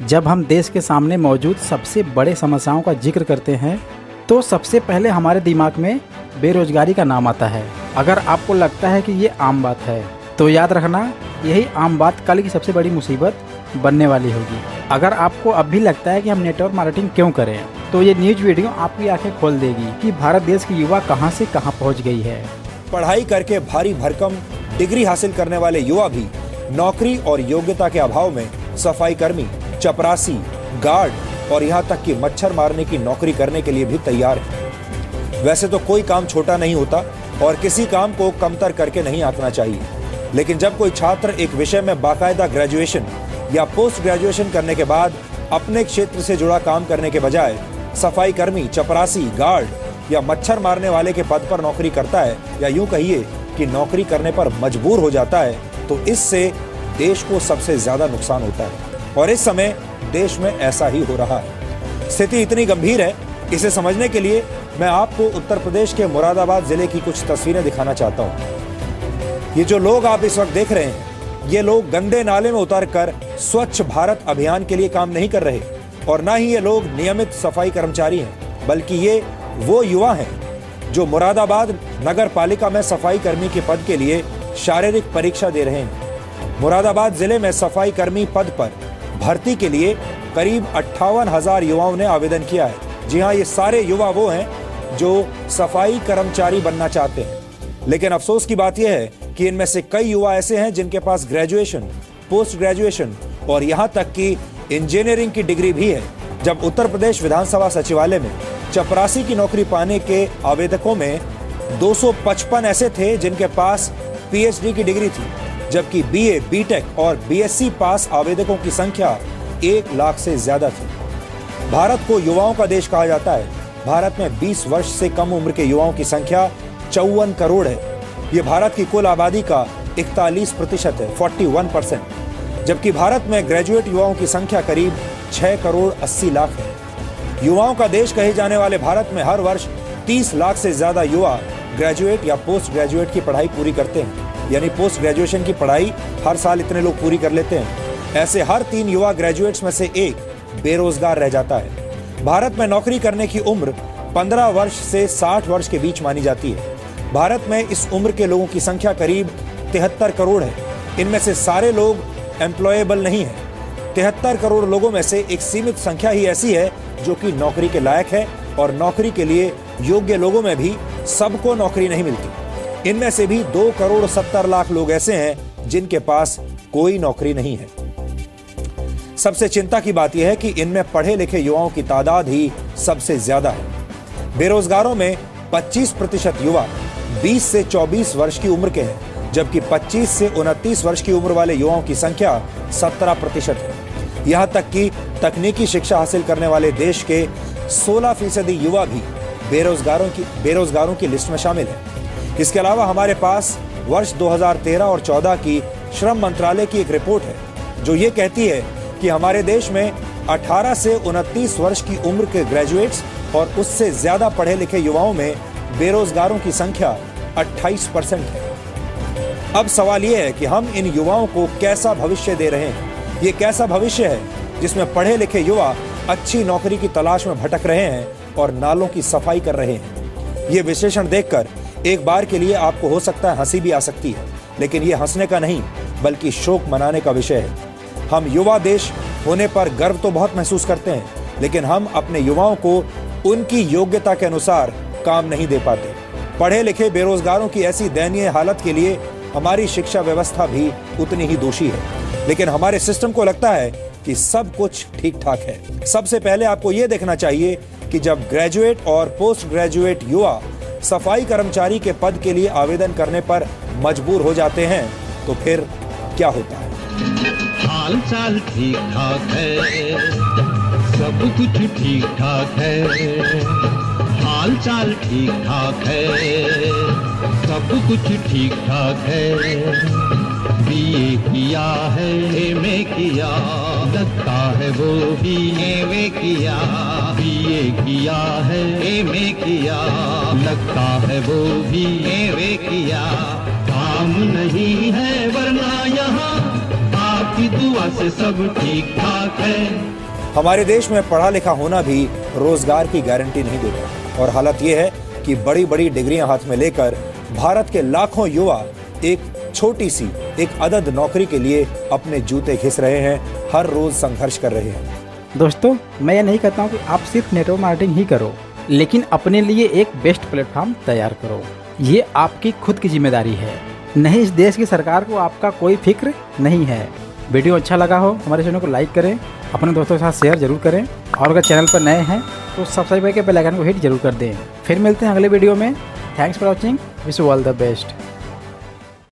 जब हम देश के सामने मौजूद सबसे बड़े समस्याओं का जिक्र करते हैं तो सबसे पहले हमारे दिमाग में बेरोजगारी का नाम आता है। अगर आपको लगता है कि ये आम बात है तो याद रखना, यही आम बात कल की सबसे बड़ी मुसीबत बनने वाली होगी। अगर आपको अब भी लगता है कि हम नेटवर्क मार्केटिंग क्यों करें, तो ये न्यूज वीडियो आपकी आंखें खोल देगी कि भारत देश की युवा कहां से कहां पहुंच गई है। पढ़ाई करके भारी भरकम डिग्री हासिल करने वाले युवा भी नौकरी और योग्यता के अभाव में सफाई कर्मी, चपरासी, गार्ड और यहाँ तक कि मच्छर मारने की नौकरी करने के लिए भी तैयार है। वैसे तो कोई काम छोटा नहीं होता और किसी काम को कमतर करके नहीं आंकना चाहिए, लेकिन जब कोई छात्र एक विषय में बाकायदा ग्रेजुएशन या पोस्ट ग्रेजुएशन करने के बाद अपने क्षेत्र से जुड़ा काम करने के बजाय सफाई कर्मी, चपरासी, गार्ड या मच्छर मारने वाले के पद पर नौकरी करता है, या यूं कहिए कि नौकरी करने पर मजबूर हो जाता है, तो इससे देश को सबसे ज्यादा नुकसान होता है। और इस समय देश में ऐसा ही हो रहा है। स्थिति इतनी गंभीर है, इसे समझने के लिए मैं आपको उत्तर प्रदेश के मुरादाबाद जिले की कुछ तस्वीरें दिखाना चाहता हूं। ये जो लोग आप इस वक्त देख रहे हैं, ये लोग गंदे नाले में उतरकर स्वच्छ भारत अभियान के लिए काम नहीं कर रहे, और ना ही ये लोग नियमित सफाई कर्मचारी हैं, बल्कि ये वो युवा हैं जो मुरादाबाद नगर पालिका में सफाई कर्मी के पद के लिए शारीरिक परीक्षा दे रहे हैं। मुरादाबाद जिले में सफाई कर्मी पद पर भर्ती के लिए करीब 58,000 युवाओं ने आवेदन किया है। जी हाँ, ये सारे युवा वो हैं जो सफाई कर्मचारी बनना चाहते हैं। लेकिन अफसोस की बात यह है कि इनमें से कई युवा ऐसे हैं जिनके पास ग्रेजुएशन, पोस्ट ग्रेजुएशन और यहाँ तक कि इंजीनियरिंग की डिग्री भी है। जब उत्तर प्रदेश विधानसभा सचिवालय में चपरासी की नौकरी पाने के आवेदकों में 255 ऐसे थे जिनके पास पीएचडी की डिग्री थी, जबकि बीए, बीटेक और बीएससी पास आवेदकों की संख्या 1 लाख से ज्यादा थी। भारत को युवाओं का देश कहा जाता है। भारत में 20 वर्ष से कम उम्र के युवाओं की संख्या 54 करोड़ है। ये भारत की कुल आबादी का 41% है, 41%, जबकि भारत में ग्रेजुएट युवाओं की संख्या करीब 6 करोड़ 80 लाख है। युवाओं का देश कहे जाने वाले भारत में हर वर्ष 30 लाख से ज्यादा युवा ग्रेजुएट या पोस्ट ग्रेजुएट की पढ़ाई पूरी करते हैं, यानी पोस्ट ग्रेजुएशन की पढ़ाई हर साल इतने लोग पूरी कर लेते हैं। ऐसे हर 3 युवा ग्रेजुएट्स में से एक बेरोजगार रह जाता है। भारत में नौकरी करने की उम्र 15 वर्ष से 60 वर्ष के बीच मानी जाती है। भारत में इस उम्र के लोगों की संख्या करीब 73 करोड़ है। इनमें से सारे लोग एम्प्लॉयबल नहीं है। 73 करोड़ लोगों में से एक सीमित संख्या ही ऐसी है जो कि नौकरी के लायक है, और नौकरी के लिए योग्य लोगों में भी सबको नौकरी नहीं मिलती। इनमें से भी 2 करोड़ 70 लाख लोग ऐसे हैं जिनके पास कोई नौकरी नहीं है। सबसे चिंता की बात यह है कि इनमें पढ़े लिखे युवाओं की तादाद ही सबसे ज्यादा है। बेरोजगारों में 25% युवा 20 से 24 वर्ष की उम्र के हैं, जबकि 25 से 29 वर्ष की उम्र वाले युवाओं की संख्या 17% है। यहाँ तक कि तकनीकी शिक्षा हासिल करने वाले देश के 16% युवा भी बेरोजगारों की लिस्ट में शामिल है। इसके अलावा हमारे पास वर्ष 2013 और 14 की श्रम मंत्रालय की एक रिपोर्ट है जो ये कहती है कि हमारे देश में 18 से 29 वर्ष की उम्र के ग्रेजुएट्स और उससे ज्यादा पढ़े लिखे युवाओं में बेरोजगारों की संख्या 28% है। अब सवाल यह है कि हम इन युवाओं को कैसा भविष्य दे रहे हैं। ये कैसा भविष्य है जिसमें पढ़े लिखे युवा अच्छी नौकरी की तलाश में भटक रहे हैं और नालों की सफाई कर रहे हैं। ये विश्लेषण देखकर एक बार के लिए आपको हो सकता है हंसी भी आ सकती है, लेकिन ये हंसने का नहीं बल्कि शोक मनाने का विषय है। हम युवा देश होने पर गर्व तो बहुत महसूस करते हैं, लेकिन हम अपने युवाओं को उनकी योग्यता के अनुसार काम नहीं दे पाते। पढ़े लिखे बेरोजगारों की ऐसी दयनीय हालत के लिए हमारी शिक्षा व्यवस्था भी उतनी ही दोषी है, लेकिन हमारे सिस्टम को लगता है कि सब कुछ ठीक ठाक है। सबसे पहले आपको यह देखना चाहिए कि जब ग्रेजुएट और पोस्ट ग्रेजुएट युवा सफाई कर्मचारी के पद के लिए आवेदन करने पर मजबूर हो जाते हैं तो फिर क्या होता है। हाल चाल ठीक ठाक है, सब कुछ ठीक ठाक है। हाल चाल ठीक ठाक है, सब कुछ ठीक ठाक है। बीए किया है, एमए किया, लगता है वो भी एमए किया। बीए किया है, एमए किया, लगता है वो भी एमए किया। काम नहीं है वरना यहाँ आप की दुआ से सब ठीक ठाक है। हमारे देश में पढ़ा लिखा होना भी रोजगार की गारंटी नहीं देता और हालत ये है कि बड़ी बड़ी डिग्रियां हाथ में लेकर भारत के लाखों युवा एक छोटी सी एक अदद नौकरी के लिए अपने जूते घिस रहे हैं, हर रोज संघर्ष कर रहे हैं। दोस्तों, मैं ये नहीं कहता हूँ कि आप सिर्फ नेटवर्क मार्केटिंग ही करो, लेकिन अपने लिए एक बेस्ट प्लेटफॉर्म तैयार करो। ये आपकी खुद की जिम्मेदारी है, नहीं इस देश की सरकार को आपका कोई फिक्र नहीं है। वीडियो अच्छा लगा हो हमारे चैनल को लाइक करें, अपने दोस्तों के साथ शेयर जरूर करें और अगर चैनल पर नए हैं तो सब्सक्राइब करके बेल आइकन को हिट जरूर कर दें। फिर मिलते हैं अगले वीडियो में। Thanks for watching, wish you all the best.